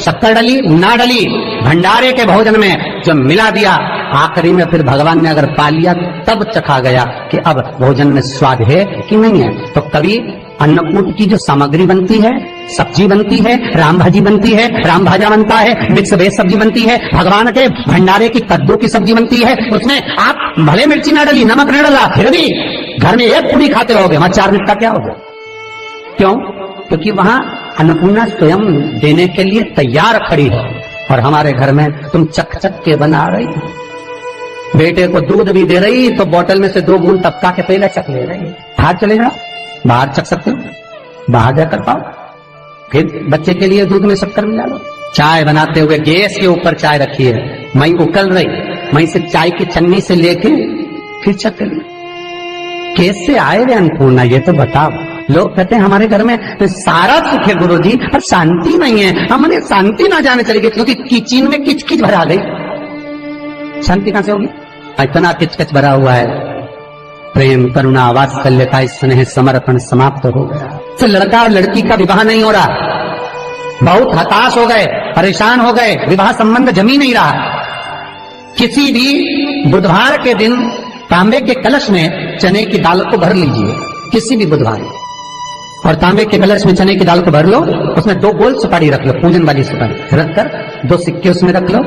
शक्कर डली ना डली, भंडारे के भोजन में जो मिला दिया, आखिरी में फिर भगवान ने अगर पा लिया तब चखा गया कि अब भोजन में स्वाद है कि नहीं है। तो कभी अन्नकूट की जो सामग्री बनती है, सब्जी बनती है, राम भाजी बनती है, राम भाजा बनता है, मिक्स वेज सब्जी बनती है, भगवान के भंडारे की कद्दू की सब्जी बनती है, उसमें आप भले मिर्ची ना डली, नमक न डला, फिर भी घर में एक पूरी खाते रहोगे, वहां 4 मिनट का क्या होगा? क्यों? क्योंकि वहां अन्नपूर्णा स्वयं देने के लिए तैयार खड़ी है। और हमारे घर में तुम चक चक के बना रही हो, बेटे को दूध भी दे रही तो बोतल में से 2 बूंद टपका के पहले चख ले रही। बाहर चले जाओ, बाहर चख सकते हो, बाहर जाकर पाओ, फिर बच्चे के लिए दूध में शक्कर मिला लो। चाय बनाते हुए गैस के ऊपर चाय रखी है, मई उकल रही, मई से चाय की छन्नी से लेके फिर चख ली। कैसे आए वे अन्नपूर्णा, ये तो बताओ। लोग कहते हैं हमारे घर में सारा सुख है गुरुजी, पर शांति नहीं है। हमने शांति ना जाने चली गई, क्योंकि किचन में किचकिच भरा गई। शांति कहां से होगी? इतना किचकिच भरा हुआ है। प्रेम, करुणा, वात्सल्यता, स्नेह, समर्पण समाप्त हो गया। तो लड़का और लड़की का विवाह नहीं हो रहा, बहुत हताश हो गए, परेशान हो गए, विवाह संबंध जमी नहीं रहा। किसी भी बुधवार के दिन तांबे के कलश में चने की दाल को भर लीजिए, किसी भी बुधवार, और तांबे के कलश में चने की दाल को भर लो, उसमें 2 गोल सुपारी रख लो, पूजन वाली सुपारी रखकर 2 सिक्के उसमें रख लो,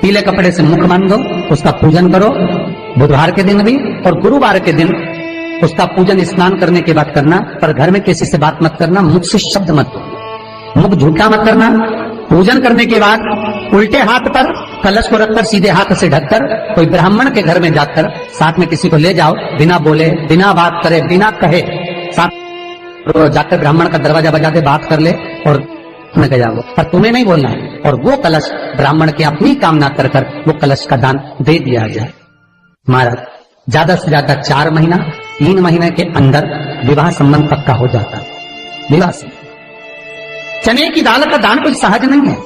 पीले कपड़े से मुख बांध दो, उसका पूजन करो बुधवार के दिन भी, और गुरुवार के दिन उसका पूजन स्नान करने के बाद करना। पर घर में किसी से बात मत करना, मुख से शब्द मत, मुख झूठा मत करना। पूजन करने के बाद उल्टे हाथ पर कलश को रखकर सीधे हाथ से ढककर कोई ब्राह्मण के घर में जाकर साथ में किसी को ले जाओ, बिना बोले, बिना बात करे, बिना कहे, साथ जाकर ब्राह्मण का दरवाजा बजा दे, बात कर ले और तुम्हें गया वो, पर तुम्हें नहीं बोलना है। और वो कलश ब्राह्मण की अपनी कामना कर कर वो कलश का दान दे दिया जाए। महाराज ज्यादा से ज्यादा 4 महीना 3 महीने के अंदर विवाह संबंध पक्का हो जाता है। विवाह से चने की दाल का दान कुछ सहज नहीं है।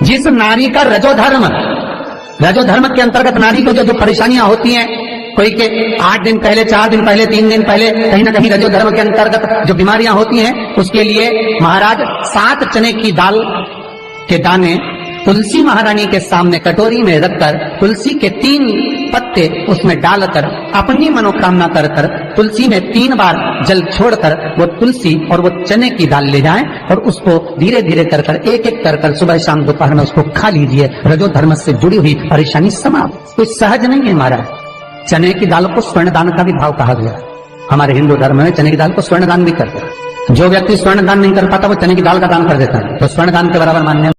जिस नारी का रजोधर्म के अंतर्गत नारी को जो परेशानियां होती हैं, कोई के 8 दिन पहले, 4 दिन पहले, 3 दिन पहले कहीं ना कहीं रजोधर्म के अंतर्गत जो बीमारियां होती हैं, उसके लिए महाराज 7 चने की दाल के दाने तुलसी महारानी के सामने कटोरी में रखकर तुलसी के 3 पत्ते उसमें डालकर अपनी मनोकामना कर कर तुलसी में 3 बार जल छोड़कर वो तुलसी और वो चने की दाल ले जाएं और उसको धीरे धीरे कर कर एक एक कर कर सुबह शाम दोपहर में उसको खा लीजिए। रजोधर्म से जुड़ी हुई परेशानी समाप्त। कोई सहज नहीं है महाराज। चने की दाल को स्वर्ण दान का भी भाव कहा गया। हमारे हिंदू धर्म में चने की दाल को स्वर्ण दान भी करते हैं। जो व्यक्ति स्वर्ण दान नहीं कर पाता वो चने की दाल का दान कर देता है, तो स्वर्ण दान के बराबर मान्य